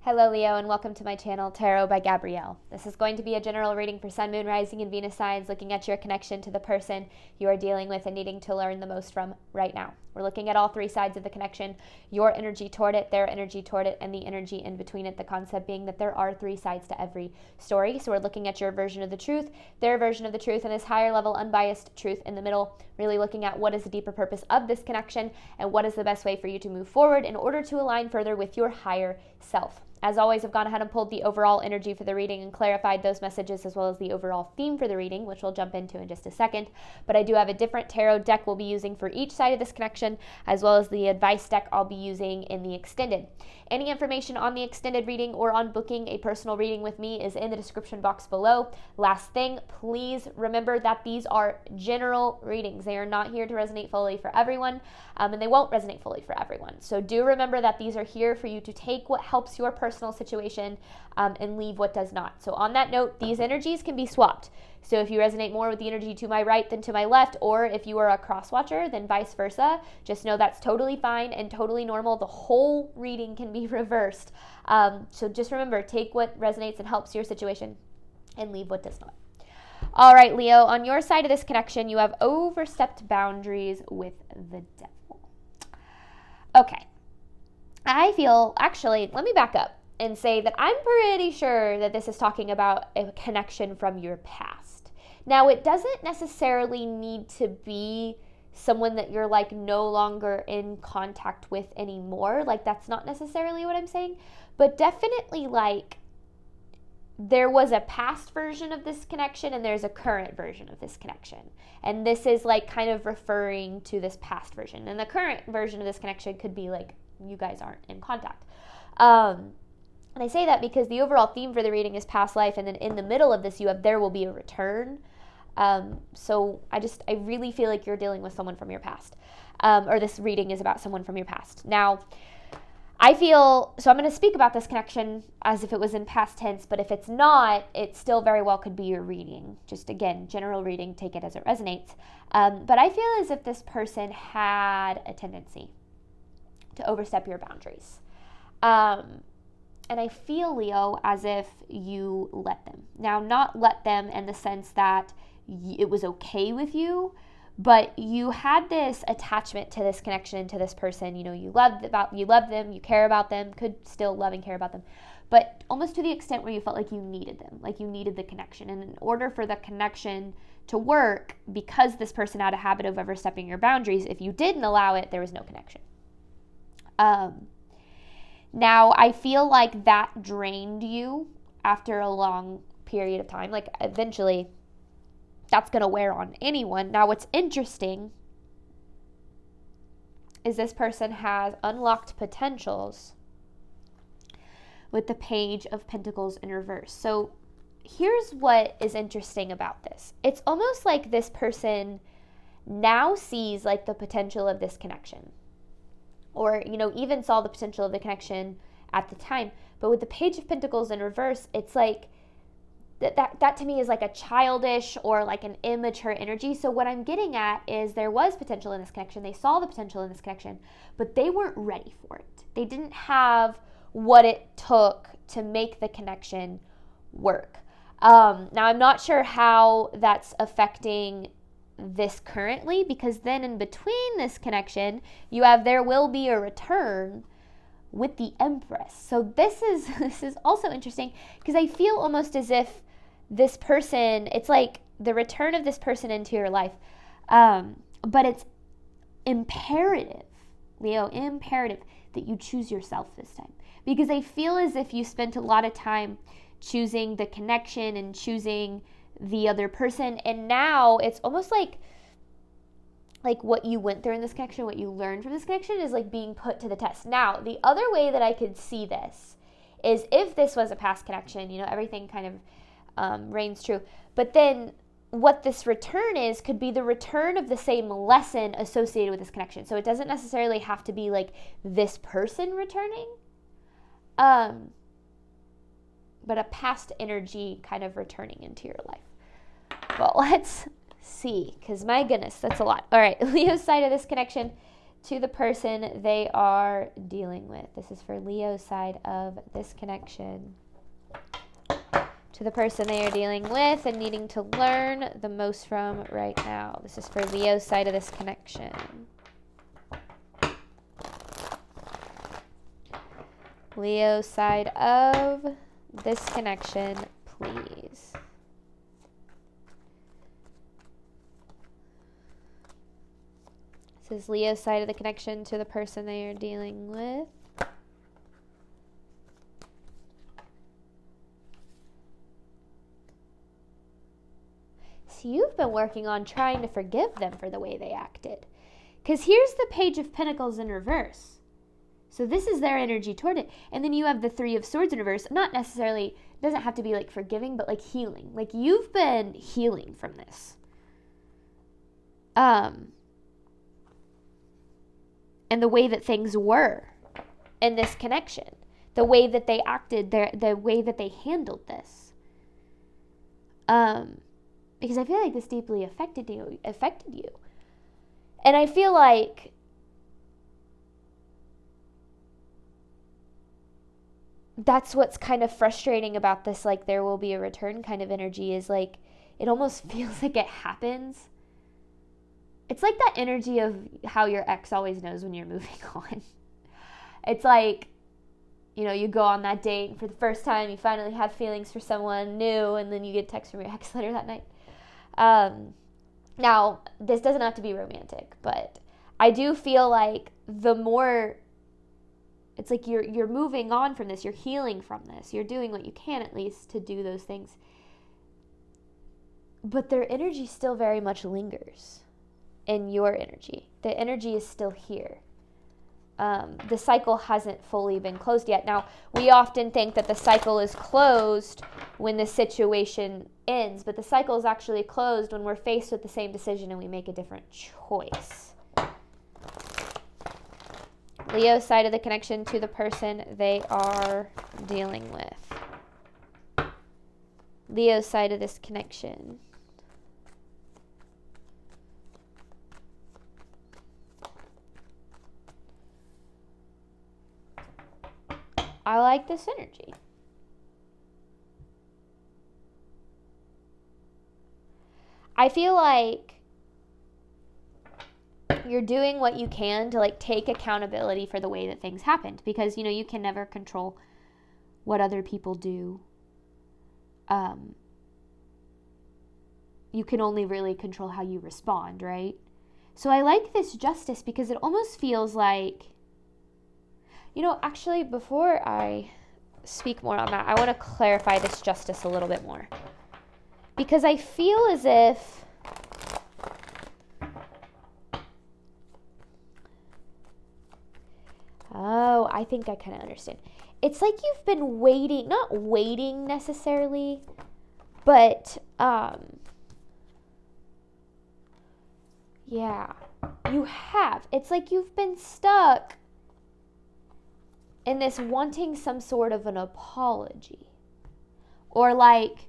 Hello Leo, and welcome to my channel, Tarot by Gabrielle. This is going to be a general reading for Sun, Moon, Rising, and Venus signs, looking at your connection to the person you are dealing with and needing to learn the most from right now. We're looking at all three sides of the connection, your energy toward it, their energy toward it, and the energy in between it, the concept being that there are three sides to every story. So we're looking at your version of the truth, their version of the truth, and this higher level unbiased truth in the middle, really looking at what is the deeper purpose of this connection and what is the best way for you to move forward in order to align further with your higher self. As always, I've gone ahead and pulled the overall energy for the reading and clarified those messages as well as the overall theme for the reading, which we'll jump into in just a second. But I do have a different tarot deck we'll be using for each side of this connection, as well as the advice deck I'll be using in the extended. Any information on the extended reading or on booking a personal reading with me is in the description box below. Last thing, please remember that these are general readings. They are not here to resonate fully for everyone, and they won't resonate fully for everyone. So do remember that these are here for you to take what helps your personal situation and leave what does not. So on that note, these energies can be swapped. So if you resonate more with the energy to my right than to my left, or if you are a cross watcher, then vice versa, just know that's totally fine and totally normal. The whole reading can be reversed. So just remember, take what resonates and helps your situation and leave what does not. All right, Leo, on your side of this connection, you have overstepped boundaries with the devil. Okay. Actually, let me back up and say that I'm pretty sure that this is talking about a connection from your past. Now, it doesn't necessarily need to be someone that you're like no longer in contact with anymore. Like, that's not necessarily what I'm saying, but definitely like there was a past version of this connection and there's a current version of this connection. And this is like kind of referring to this past version. And the current version of this connection could be like you guys aren't in contact. And I say that because the overall theme for the reading is past life, and then in the middle of this you have there will be a return. So I really feel like you're dealing with someone from your past, or this reading is about someone from your past. Now, I'm going to speak about this connection as if it was in past tense, but if it's not, it still very well could be your reading. Just again, general reading, take it as it resonates. But I feel as if this person had a tendency to overstep your boundaries. And I feel, Leo, as if you let them. Now, not let them in the sense that it was okay with you, but you had this attachment to this connection, to this person. You know, you love them, you care about them, could still love and care about them, but almost to the extent where you felt like you needed them, like you needed the connection. And in order for the connection to work, because this person had a habit of overstepping your boundaries, if you didn't allow it, there was no connection. Now, I feel like that drained you after a long period of time. Like, eventually, that's going to wear on anyone. Now, what's interesting is this person has unlocked potentials with the Page of Pentacles in reverse. So, here's what is interesting about this. It's almost like this person now sees, like, the potential of this connection. Or, you know, even saw the potential of the connection at the time. But with the Page of Pentacles in reverse, it's like, that to me is like a childish or like an immature energy. So what I'm getting at is there was potential in this connection. They saw the potential in this connection, but they weren't ready for it. They didn't have what it took to make the connection work. Now, I'm not sure how that's affecting this currently, because then in between this connection you have there will be a return with the Empress. So this is also interesting, because I feel almost as if this person, it's like the return of this person into your life, but it's imperative, Leo, imperative that you choose yourself this time, because I feel as if you spent a lot of time choosing the connection and choosing the other person, and now it's almost like what you went through in this connection, what you learned from this connection is like being put to the test. Now, the other way that I could see this is if this was a past connection, you know, everything kind of reigns true, but then what this return is could be the return of the same lesson associated with this connection. So it doesn't necessarily have to be like this person returning, but a past energy kind of returning into your life. Well, let's see, because my goodness, that's a lot. All right, Leo's side of this connection, to the person they are dealing with. This is for Leo's side of this connection. To the person they are dealing with and needing to learn the most from right now. This is for Leo's side of this connection. Leo's side of this connection, please. This is Leo's side of the connection to the person they are dealing with. So you've been working on trying to forgive them for the way they acted. Because here's the Page of Pentacles in reverse. So this is their energy toward it. And then you have the Three of Swords in reverse. Not necessarily, doesn't have to be like forgiving, but like healing. Like you've been healing from this. And the way that things were in this connection. The way that they acted, the way that they handled this. Because I feel like this deeply affected you. And I feel like that's what's kind of frustrating about this, like there will be a return kind of energy, is like it almost feels like it happens. It's like that energy of how your ex always knows when you're moving on. It's like, you know, you go on that date and for the first time you finally have feelings for someone new, and then you get a text from your ex later that night. Now, this doesn't have to be romantic, but I do feel like the more, it's like you're moving on from this, you're healing from this, you're doing what you can at least to do those things. But their energy still very much lingers in your energy. The energy is still here. The cycle hasn't fully been closed yet. Now, we often think that the cycle is closed when the situation ends, but the cycle is actually closed when we're faced with the same decision and we make a different choice. Leo's side of the connection to the person they are dealing with. Leo's side of this connection. I like this energy. I feel like you're doing what you can to like take accountability for the way that things happened, because you know you can never control what other people do. You can only really control how you respond, right? So I like this justice because it almost feels like, you know, actually, before I speak more on that, I want to clarify this justice a little bit more. Because I feel as if I think I kind of understand. It's like you've been waiting, not waiting necessarily, but yeah, you have. It's like you've been stuck in this wanting some sort of an apology, or like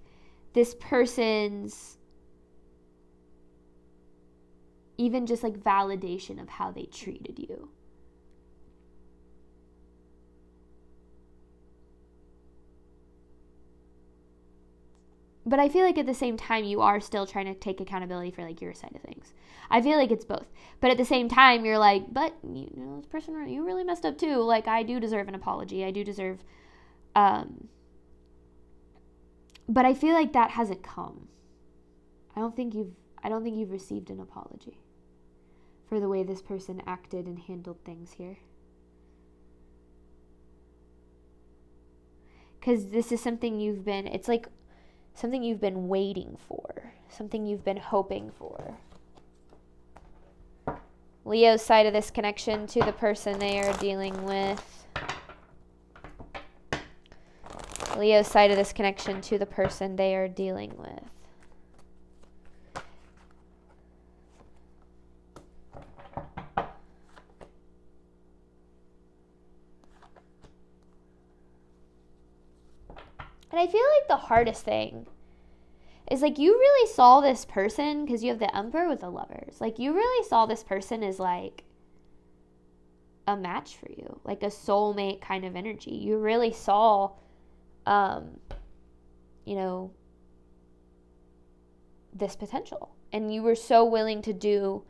this person's even just like validation of how they treated you. But I feel like at the same time you are still trying to take accountability for like your side of things. I feel like it's both. But at the same time you're like, but you know, this person, you really messed up too. Like I do deserve an apology. I do deserve but I feel like that hasn't come. I don't think you've received an apology for the way this person acted and handled things here. Cuz this is something it's like something you've been waiting for, something you've been hoping for. Leo's side of this connection to the person they are dealing with. Leo's side of this connection to the person they are dealing with. And I feel like the hardest thing is like you really saw this person, because you have the Emperor with the Lovers. Like you really saw this person as like a match for you, like a soulmate kind of energy. You really saw, this potential, and you were so willing to do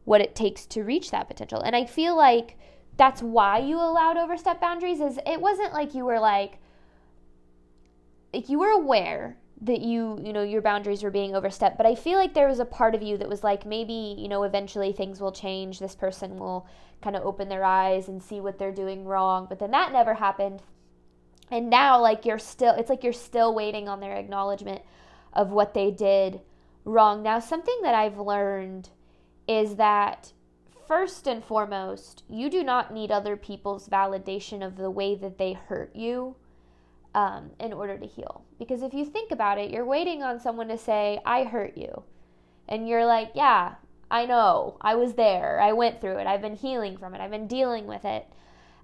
what it takes to reach that potential. And I feel like that's why you allowed overstep boundaries. Is it wasn't like you were like you were aware that your boundaries were being overstepped, but I feel like there was a part of you that was like, maybe, eventually things will change. This person will kind of open their eyes and see what they're doing wrong. But then that never happened. And now, like, it's like you're still waiting on their acknowledgement of what they did wrong. Now, something that I've learned is that first and foremost, you do not need other people's validation of the way that they hurt you in order to heal. Because if you think about it, you're waiting on someone to say, I hurt you. And you're like, yeah, I know. I was there. I went through it. I've been healing from it. I've been dealing with it.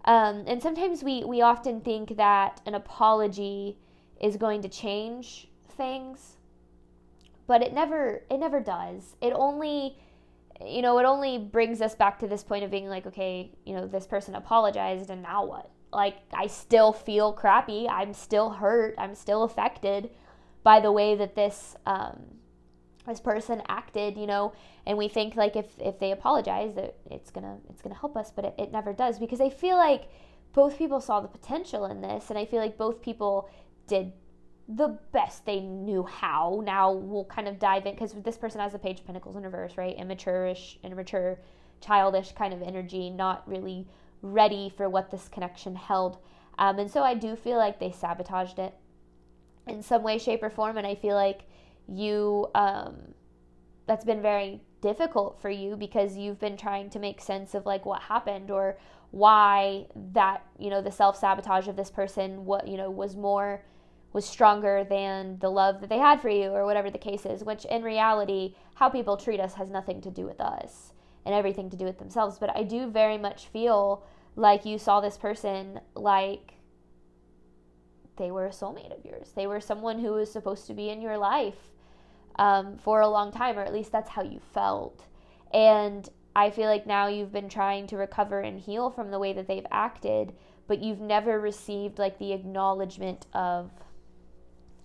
And sometimes we often think that an apology is going to change things, but it never does. It only brings us back to this point of being like, okay, this person apologized, and now what? Like, I still feel crappy. I'm still hurt. I'm still affected by the way that this person acted, and we think like if they apologize that it's gonna help us, but it never does, because I feel like both people saw the potential in this, and I feel like both people did the best they knew how. Now we'll kind of dive in, because this person has the Page of Pentacles in reverse, right? Immature, childish kind of energy, not really ready for what this connection held. And so I do feel like they sabotaged it in some way, shape, or form. And I feel like you, that's been very difficult for you, because you've been trying to make sense of like what happened, or why that, the self-sabotage of this person, was stronger than the love that they had for you, or whatever the case is, which in reality, how people treat us has nothing to do with us and everything to do with themselves. But I do very much feel like you saw this person like they were a soulmate of yours. They were someone who was supposed to be in your life for a long time, or at least that's how you felt. And I feel like now you've been trying to recover and heal from the way that they've acted, but you've never received like the acknowledgement of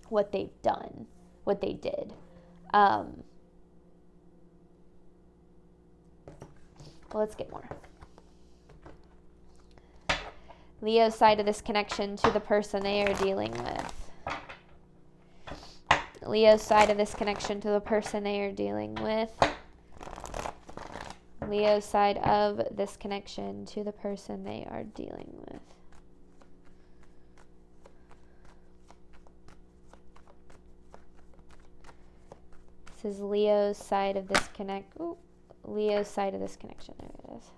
what they've done, what they did. Well, let's get more. Leo's side of this connection to the person they are dealing with. Leo's side of this connection to the person they are dealing with. Leo's side of this connection to the person they are dealing with. This is Leo's side of this Leo's side of this connection. There it is.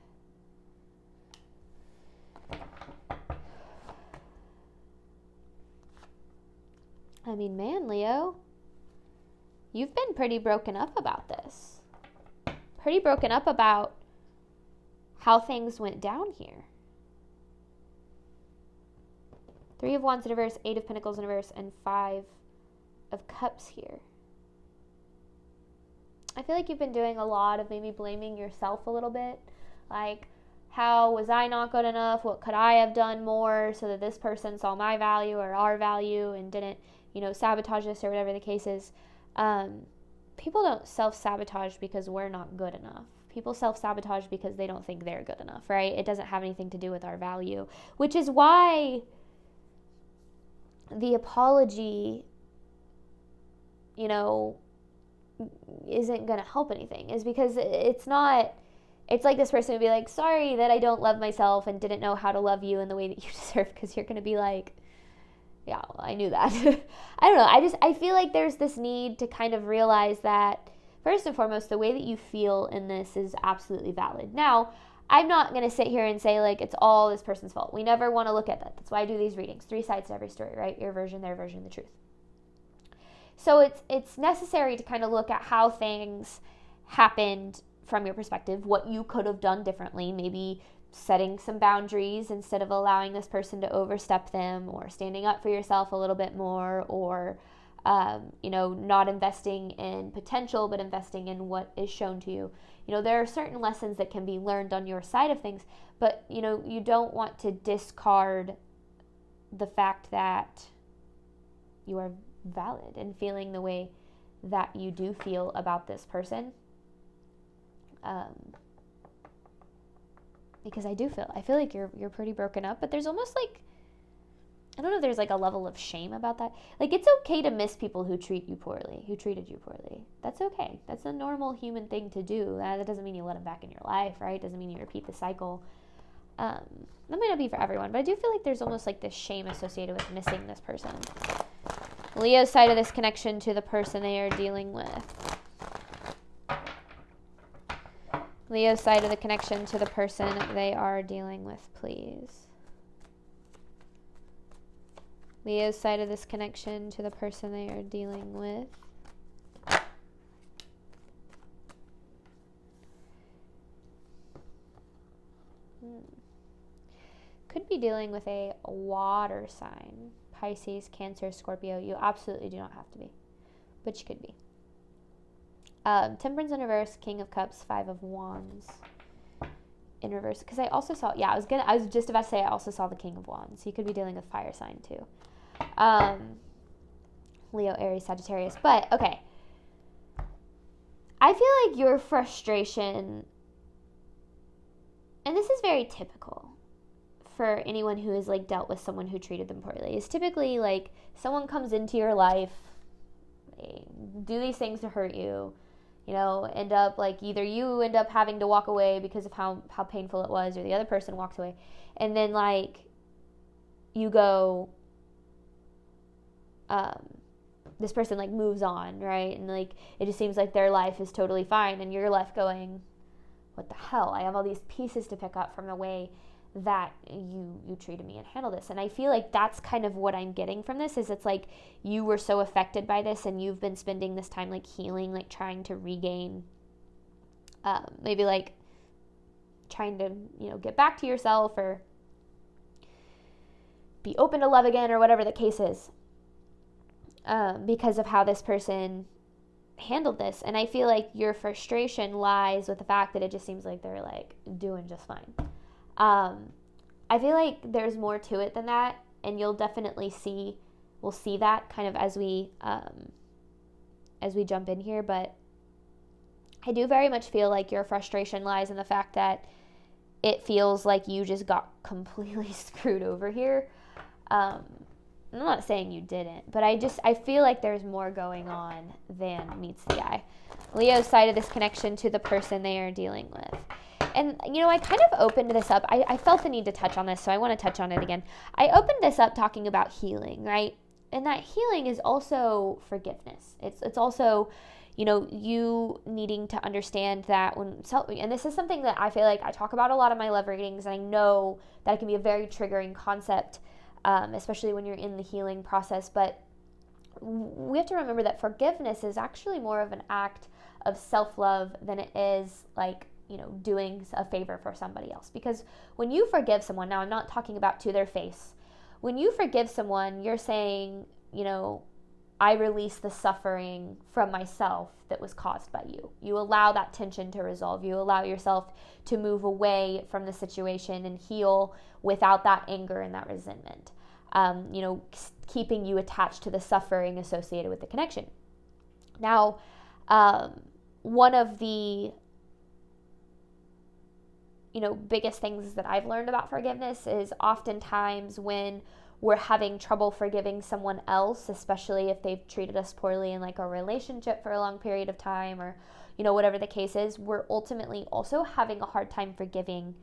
I mean, man, Leo, you've been pretty broken up about this. Pretty broken up about how things went down here. 3 of Wands in reverse, 8 of Pentacles in reverse, and 5 of Cups here. I feel like you've been doing a lot of maybe blaming yourself a little bit. Like, how was I not good enough? What could I have done more so that this person saw my value or our value and didn't, sabotage us, or whatever the case is. People don't self-sabotage because we're not good enough. People self-sabotage because they don't think they're good enough, right? It doesn't have anything to do with our value, which is why the apology, isn't going to help anything, is because it's like this person would be like, sorry that I don't love myself and didn't know how to love you in the way that you deserve, because you're going to be like, yeah, well, I knew that. I don't know. I feel like there's this need to kind of realize that, first and foremost, the way that you feel in this is absolutely valid. Now, I'm not going to sit here and say, like, it's all this person's fault. We never want to look at that. That's why I do these readings. 3 sides to every story, right? Your version, their version, the truth. So it's necessary to kind of look at how things happened from your perspective, what you could have done differently, maybe setting some boundaries instead of allowing this person to overstep them, or standing up for yourself a little bit more, or not investing in potential, but investing in what is shown to you. There are certain lessons that can be learned on your side of things, but, you don't want to discard the fact that you are valid and feeling the way that you do feel about this person. Because I feel like you're pretty broken up, but there's almost like, I don't know if there's like a level of shame about that. Like, it's okay to miss people who treated you poorly. That's okay. That's a normal human thing to do. That doesn't mean you let them back in your life, right? Doesn't mean you repeat the cycle. That might not be for everyone, but I do feel like there's almost like this shame associated with missing this person. Leo's side of this connection to the person they are dealing with. Leo's side of the connection to the person they are dealing with, please. Leo's side of this connection to the person they are dealing with. Could be dealing with a water sign. Pisces, Cancer, Scorpio. You absolutely do not have to be, but you could be. Temperance in reverse, King of Cups, Five of Wands in reverse. Because I also saw, I was just about to say I also saw the King of Wands. You could be dealing with fire sign too. Leo, Aries, Sagittarius. But, okay. I feel like your frustration, and this is very typical for anyone who has, like, dealt with someone who treated them poorly, is typically, like, someone comes into your life, they do these things to hurt you, end up, like, either you end up having to walk away because of how painful it was, or the other person walks away, and then, like, you go, this person, like, moves on, right? And, like, it just seems like their life is totally fine, and you're left going, what the hell? I have all these pieces to pick up from the way that you treated me and handled this. And I feel like that's kind of what I'm getting from this, is it's like you were so affected by this, and you've been spending this time, like, healing, like, trying to regain, maybe, like, trying to, get back to yourself, or be open to love again, or whatever the case is. Because of how this person handled this. And I feel like your frustration lies with the fact that it just seems like they're, like, doing just fine. I feel like there's more to it than that, and you'll definitely we'll see that kind of as we jump in here. But I do very much feel like your frustration lies in the fact that it feels like you just got completely screwed over here. I'm not saying you didn't, but I feel like there's more going on than meets the eye. Leo's side of this connection to the person they are dealing with. And, I kind of opened this up. I felt the need to touch on this, so I want to touch on it again. I opened this up talking about healing, right? And that healing is also forgiveness. It's also, you needing to understand that and this is something that I feel like I talk about a lot in my love readings, and I know that it can be a very triggering concept, especially when you're in the healing process. But we have to remember that forgiveness is actually more of an act of self-love than it is, like, doing a favor for somebody else. Because when you forgive someone, now I'm not talking about to their face, when you forgive someone, you're saying, I release the suffering from myself that was caused by you. You allow that tension to resolve. You allow yourself to move away from the situation and heal without that anger and that resentment. Keeping you attached to the suffering associated with the connection. Now, one of the biggest things that I've learned about forgiveness is oftentimes when we're having trouble forgiving someone else, especially if they've treated us poorly in, like, a relationship for a long period of time, or, whatever the case is, we're ultimately also having a hard time forgiving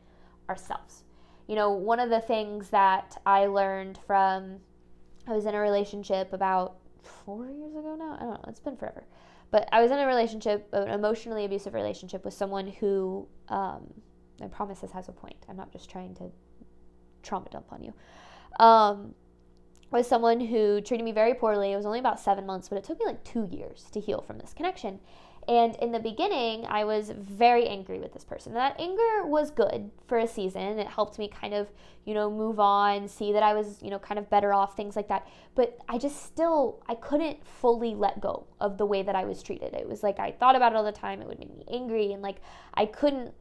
ourselves. One of the things that I learned I was in a relationship about 4 years ago now. I don't know. It's been forever. But I was in a relationship, an emotionally abusive relationship, with someone who, I promise this has a point. I'm not just trying to trauma dump on you. Was someone who treated me very poorly. It was only about 7 months, but it took me like 2 years to heal from this connection. And in the beginning, I was very angry with this person. And that anger was good for a season. It helped me kind of, move on, see that I was, kind of better off, things like that. But I couldn't fully let go of the way that I was treated. It was like I thought about it all the time. It would make me angry. And like I couldn't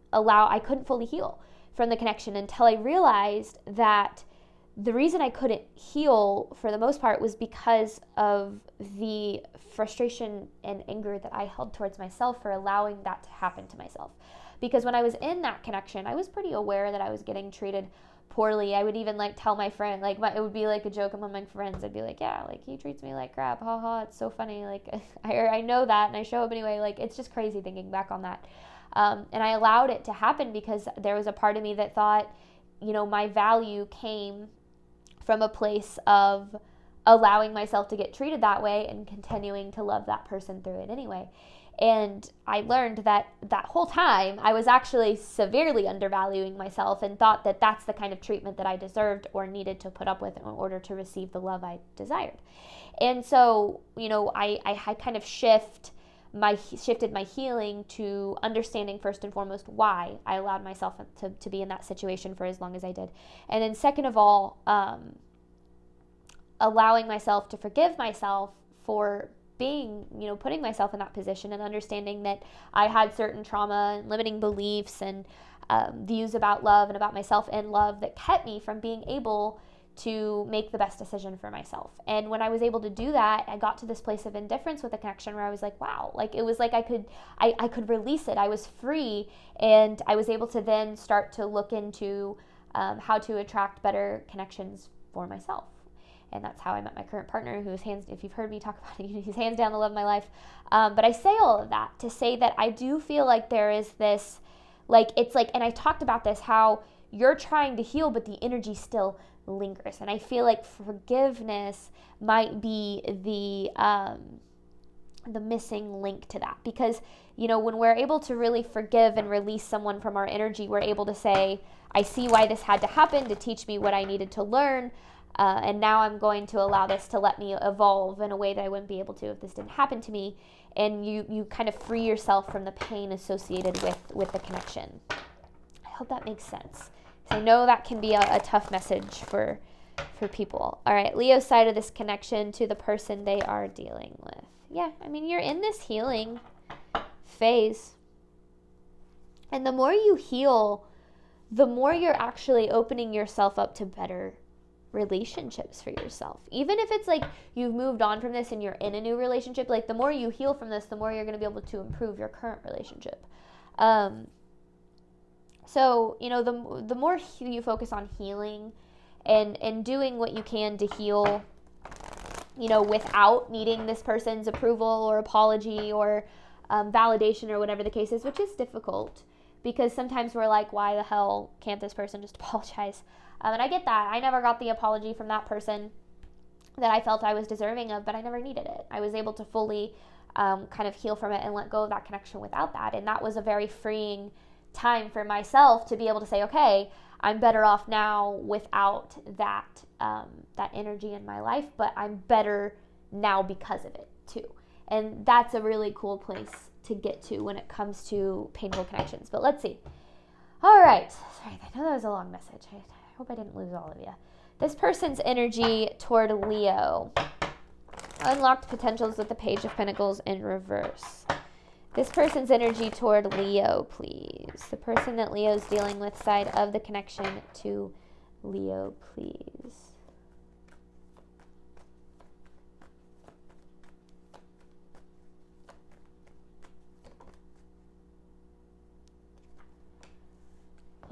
fully heal from the connection until I realized that the reason I couldn't heal for the most part was because of the frustration and anger that I held towards myself for allowing that to happen to myself. Because when I was in that connection, I was pretty aware that I was getting treated poorly. I would even like tell my friend, like it would be like a joke among my friends. I'd be like, yeah, like he treats me like crap. Ha ha, it's so funny. Like I know that and I show up anyway. Like it's just crazy thinking back on that. And I allowed it to happen because there was a part of me that thought, my value came from a place of allowing myself to get treated that way and continuing to love that person through it anyway. And I learned that whole time I was actually severely undervaluing myself and thought that that's the kind of treatment that I deserved or needed to put up with in order to receive the love I desired. And so, I kind of shifted my healing to understanding first and foremost why I allowed myself to be in that situation for as long as I did. And then second of all, allowing myself to forgive myself for being, putting myself in that position and understanding that I had certain trauma and limiting beliefs and views about love and about myself and love that kept me from being able to make the best decision for myself. And when I was able to do that, I got to this place of indifference with a connection where I was like, wow, like it was like I could release it. I was free, and I was able to then start to look into how to attract better connections for myself. And that's how I met my current partner, who's if you've heard me talk about it, he's hands down the love of my life. But I say all of that to say that I do feel like there is this, and I talked about this, how you're trying to heal, but the energy still lingers. And I feel like forgiveness might be the missing link to that, because when we're able to really forgive and release someone from our energy, we're able to say, I see why this had to happen to teach me what I needed to learn, and now I'm going to allow this to let me evolve in a way that I wouldn't be able to if this didn't happen to me. And you kind of free yourself from the pain associated with the connection. I hope that makes sense. I know that can be a tough message for people. All right, Leo's side of this connection to the person they are dealing with. Yeah, I mean, you're in this healing phase. And the more you heal, the more you're actually opening yourself up to better relationships for yourself. Even if it's like you've moved on from this and you're in a new relationship, like the more you heal from this, the more you're going to be able to improve your current relationship. So, the more you focus on healing and doing what you can to heal, without needing this person's approval or apology or validation or whatever the case is, which is difficult because sometimes we're like, why the hell can't this person just apologize? And I get that. I never got the apology from that person that I felt I was deserving of, but I never needed it. I was able to fully kind of heal from it and let go of that connection without that. And that was a very freeing time for myself to be able to say, okay, I'm better off now without that energy in my life, but I'm better now because of it too. And that's a really cool place to get to when it comes to painful connections. But let's see. All right. Sorry, I know that was a long message. I hope I didn't lose all of you. This person's energy toward Leo. Unlocked potentials with the Page of Pentacles in reverse. This person's energy toward Leo, please. The person that Leo's dealing with, side of the connection to Leo, please.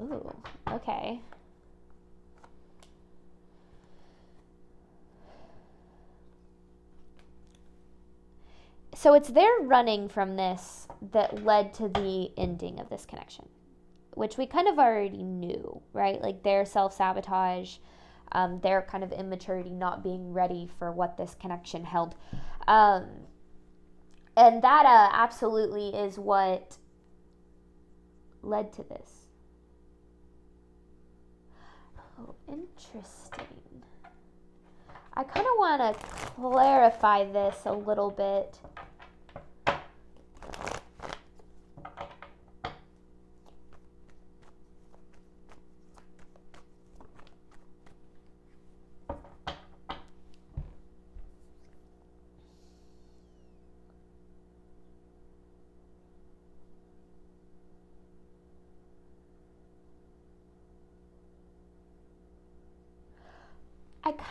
Ooh, okay. So it's their running from this that led to the ending of this connection, which we kind of already knew, right? Like their self-sabotage, their kind of immaturity, not being ready for what this connection held. And that absolutely is what led to this. Oh, interesting. I kind of want to clarify this a little bit.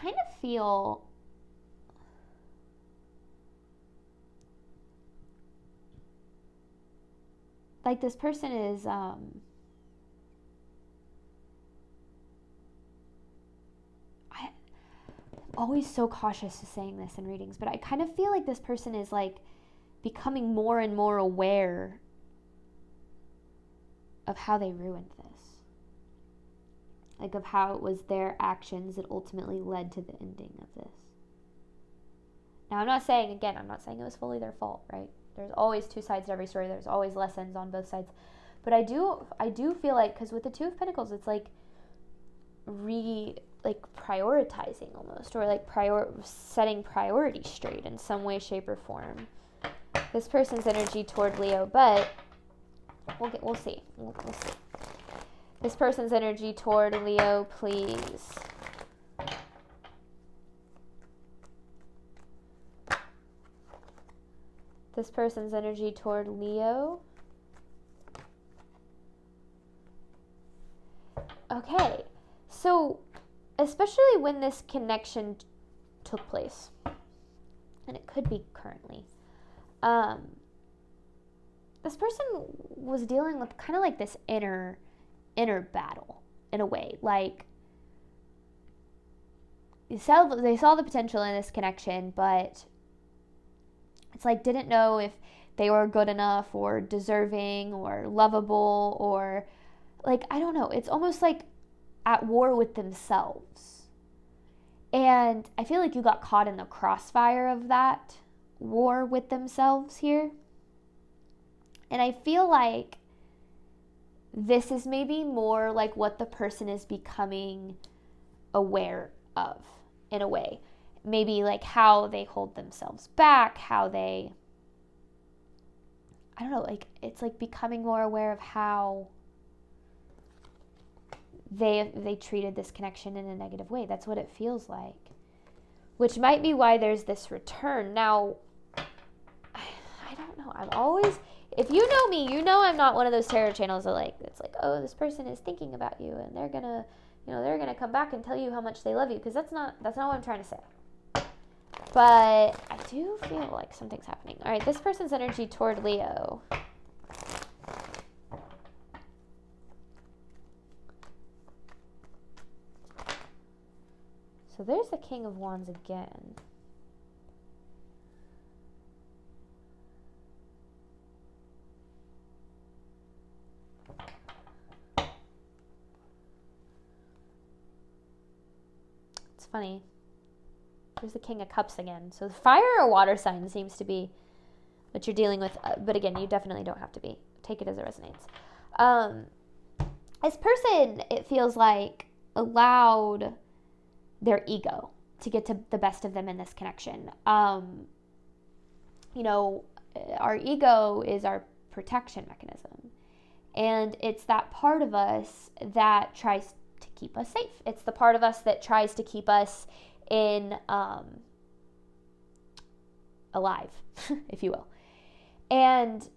kind of feel like this person is I'm always so cautious of saying this in readings, but I kind of feel like this person is like becoming more and more aware of how they ruined this. Like of how it was their actions that ultimately led to the ending of this. Now I'm not saying it was fully their fault, right? There's always two sides to every story. There's always lessons on both sides. But I do feel like, because with the Two of Pentacles, it's like prioritizing almost, or like setting priorities straight in some way, shape, or form. This person's energy toward Leo, but we'll see. We'll see. This person's energy toward Leo, please. This person's energy toward Leo. Okay, so especially when this connection took place, and it could be currently, this person was dealing with kind of like this inner battle in a way. Like they saw the potential in this connection, but it's like didn't know if they were good enough or deserving or lovable, or like, I don't know. It's almost like at war with themselves. And I feel like you got caught in the crossfire of that war with themselves here. And I feel like this is maybe more like what the person is becoming aware of in a way. Maybe like how they hold themselves back, how they, I don't know, like it's like becoming more aware of how they treated this connection in a negative way. That's what it feels like. Which might be why there's this return. Now, I don't know. I'm always, if you know me, you know I'm not one of those tarot channels that like, it's like, oh, this person is thinking about you and they're gonna come back and tell you how much they love you, because that's not what I'm trying to say. But I do feel like something's happening. All right, this person's energy toward Leo. So there's the King of Wands again. It's funny. There's the King of Cups again. So the fire or water sign seems to be what you're dealing with. But again, you definitely don't have to be. Take it as it resonates. This person, it feels like, allowed their ego to get to the best of them in this connection. You know, our ego is our protection mechanism. And it's that part of us that tries to keep us safe. It's the part of us that tries to keep us in alive, if you will. And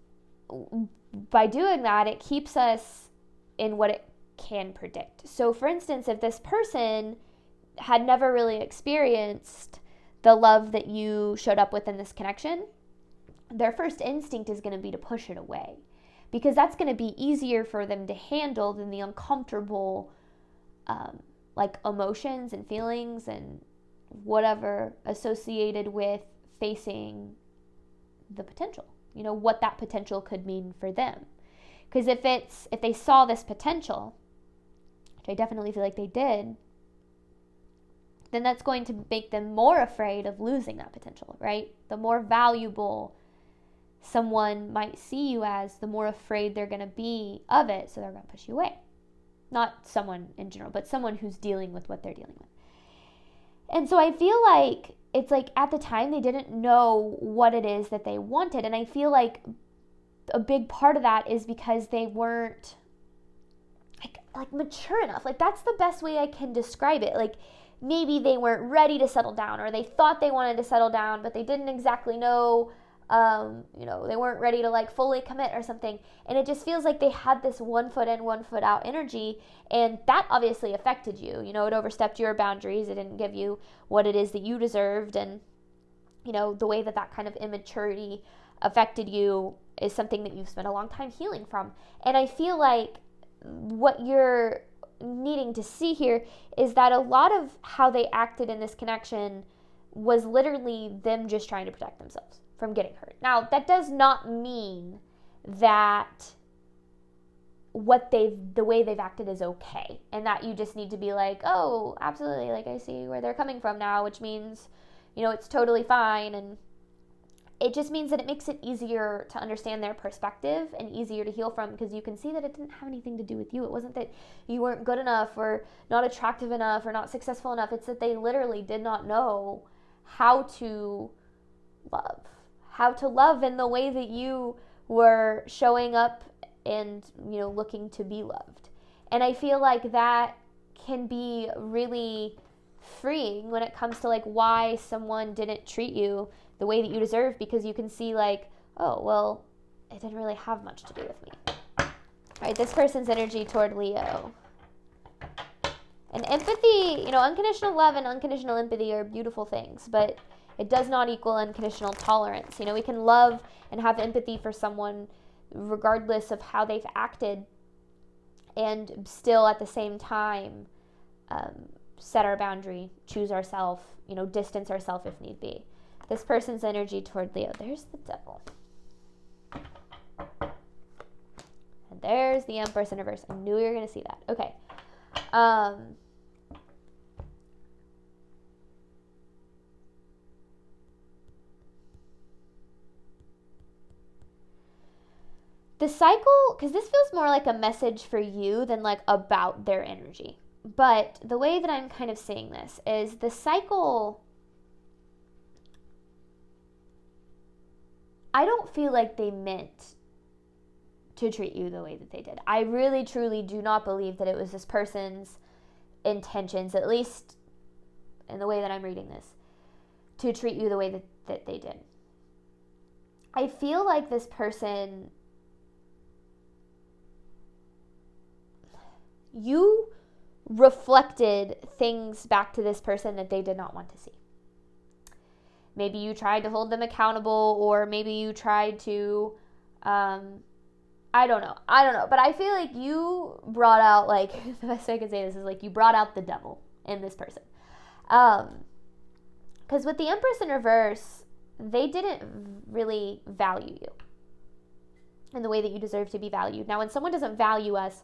by doing that, it keeps us in what it can predict. So for instance, if this person had never really experienced the love that you showed up with in this connection, their first instinct is going to be to push it away, because that's going to be easier for them to handle than the uncomfortable like emotions and feelings and whatever associated with facing the potential, you know, what that potential could mean for them. Because if they saw this potential, which I definitely feel like they did, then that's going to make them more afraid of losing that potential, right? The more valuable someone might see you as, the more afraid they're going to be of it, so they're going to push you away. Not someone in general, but someone who's dealing with what they're dealing with. And so I feel like it's like at the time they didn't know what it is that they wanted. And I feel like a big part of that is because they weren't like mature enough. Like that's the best way I can describe it. Like maybe they weren't ready to settle down, or they thought they wanted to settle down, but they didn't exactly know They weren't ready to like fully commit or something. And it just feels like they had this 1 foot in, 1 foot out energy. And that obviously affected you. It overstepped your boundaries. It didn't give you what it is that you deserved. And, the way that kind of immaturity affected you is something that you've spent a long time healing from. And I feel like what you're needing to see here is that a lot of how they acted in this connection was literally them just trying to protect themselves from getting hurt. Now, that does not mean that the way they've acted is okay, and that you just need to be like, oh, absolutely, like I see where they're coming from now, which means, it's totally fine. And it just means that it makes it easier to understand their perspective and easier to heal from, because you can see that it didn't have anything to do with you. It wasn't that you weren't good enough or not attractive enough or not successful enough. It's that they literally did not know how to love in the way that you were showing up and, looking to be loved. And I feel like that can be really freeing when it comes to like why someone didn't treat you the way that you deserve, because you can see like, oh, well, it didn't really have much to do with me. All right, this person's energy toward Leo. And empathy, unconditional love and unconditional empathy are beautiful things, but it does not equal unconditional tolerance. We can love and have empathy for someone regardless of how they've acted, and still at the same time set our boundary, choose ourselves, distance ourselves if need be. This person's energy toward Leo. There's the Devil. And there's the Empress in reverse. I knew you were going to see that. Okay. The cycle, because this feels more like a message for you than like about their energy. But the way that I'm kind of seeing this is the cycle, I don't feel like they meant to treat you the way that they did. I really, truly do not believe that it was this person's intentions, at least in the way that I'm reading this, to treat you the way that they did. I feel like this person, you reflected things back to this person that they did not want to see. Maybe you tried to hold them accountable, or maybe you tried to, I don't know. But I feel like you brought out, like, the best way I can say this is like you brought out the devil in this person. Because with the Empress in reverse, they didn't really value you in the way that you deserve to be valued. Now, when someone doesn't value us,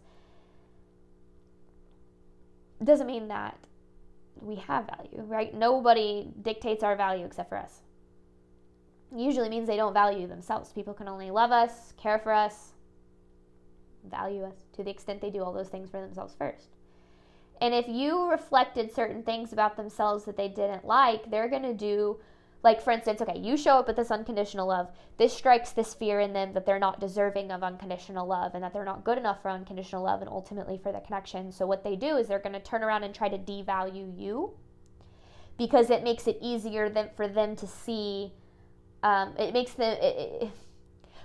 doesn't mean that we have value, right? Nobody dictates our value except for us. It usually means they don't value themselves. People can only love us, care for us, value us to the extent they do all those things for themselves first. And if you reflected certain things about themselves that they didn't like, they're going to do, like, for instance, okay, you show up with this unconditional love. This strikes this fear in them that they're not deserving of unconditional love and that they're not good enough for unconditional love and ultimately for the connection. So what they do is they're going to turn around and try to devalue you, because it makes it easier for them to see. It makes them,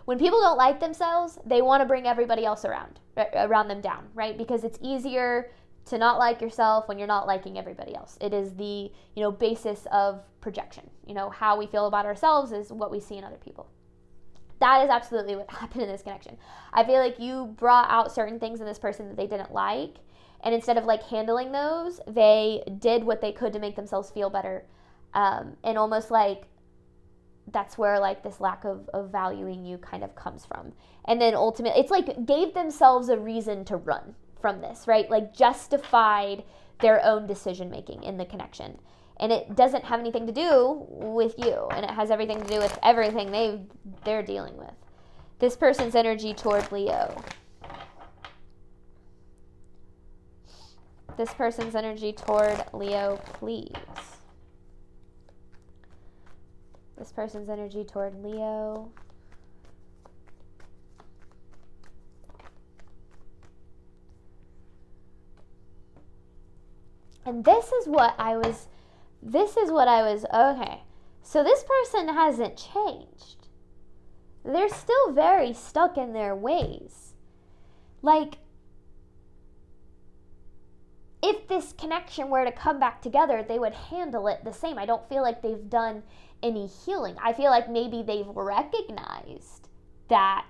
when people don't like themselves, they want to bring everybody else around them down, right? Because it's easier to not like yourself when you're not liking everybody else. It is the, basis of projection. How we feel about ourselves is what we see in other people. That is absolutely what happened in this connection. I feel like you brought out certain things in this person that they didn't like, and instead of like handling those, they did what they could to make themselves feel better. And almost like that's where like this lack of valuing you kind of comes from. And then ultimately, it's like gave themselves a reason to run from this, right? Like justified their own decision making in the connection. And it doesn't have anything to do with you, and it has everything to do with everything they're dealing with. This person's energy toward Leo. This person's energy toward Leo, please. This person's energy toward Leo. And this is what I was, okay. So this person hasn't changed. they're still very stuck in their ways. Like, if this connection were to come back together, they would handle it the same. I don't feel like they've done any healing. I feel like maybe they've recognized that,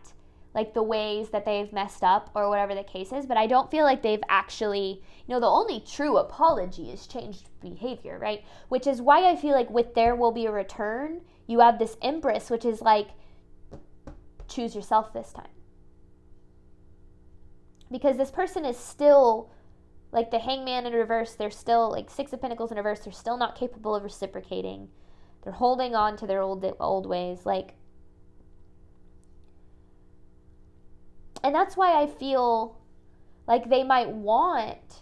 like, the ways that they've messed up or whatever the case is, but I don't feel like they've actually, the only true apology is changed behavior, right? Which is why I feel like with There Will Be a Return, you have this Empress, which is like, choose yourself this time. Because this person is still, like the Hangman in reverse, they're still, like Six of Pentacles in reverse, they're still not capable of reciprocating. They're holding on to their old ways, like. And that's why I feel like they might want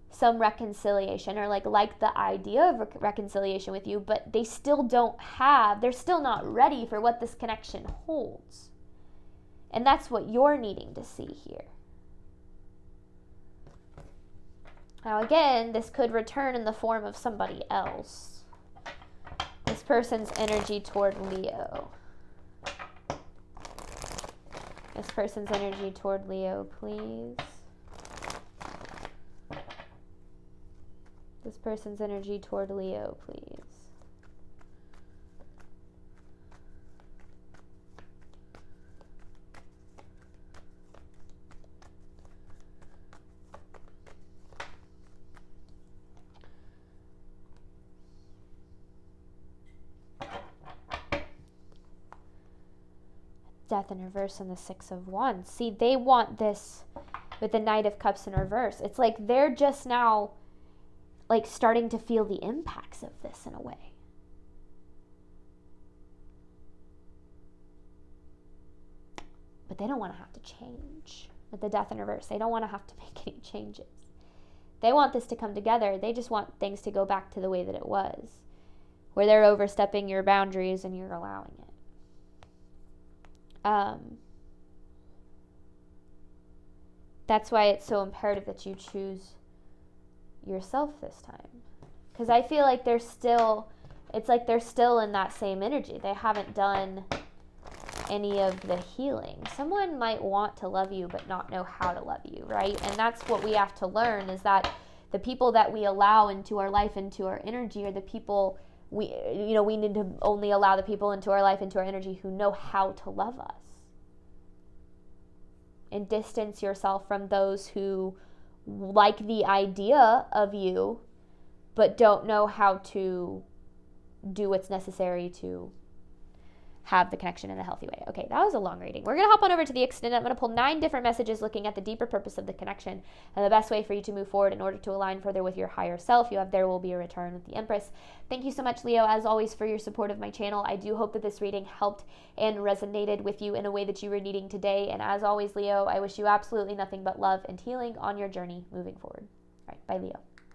some reconciliation, or like the idea of reconciliation with you, but they still they're still not ready for what this connection holds. And that's what you're needing to see here. Now again, this could return in the form of somebody else. This person's energy toward Leo. This person's energy toward Leo, please. This person's energy toward Leo, please. Death in reverse and the Six of Wands. See, they want this with the Knight of Cups in reverse. It's like they're just now like starting to feel the impacts of this in a way. But they don't want to have to change with the Death in reverse. They don't want to have to make any changes. They want this to come together. They just want things to go back to the way that it was, where they're overstepping your boundaries and you're allowing it. That's why it's so imperative that you choose yourself this time. Because I feel like they're still in that same energy. They haven't done any of the healing. Someone might want to love you but not know how to love you, right? And that's what we have to learn, is that the people that we allow into our life, into our energy, are the people we need to only allow the people into our life, into our energy, who know how to love us. And distance yourself from those who like the idea of you but don't know how to do what's necessary to have the connection in a healthy way. Okay, that was a long reading. We're going to hop on over to the extended. I'm going to pull 9 different messages looking at the deeper purpose of the connection and the best way for you to move forward in order to align further with your higher self. You have There Will Be a Return with the Empress. Thank you so much, Leo, as always, for your support of my channel. I do hope that this reading helped and resonated with you in a way that you were needing today. And as always, Leo, I wish you absolutely nothing but love and healing on your journey moving forward. All right, bye, Leo.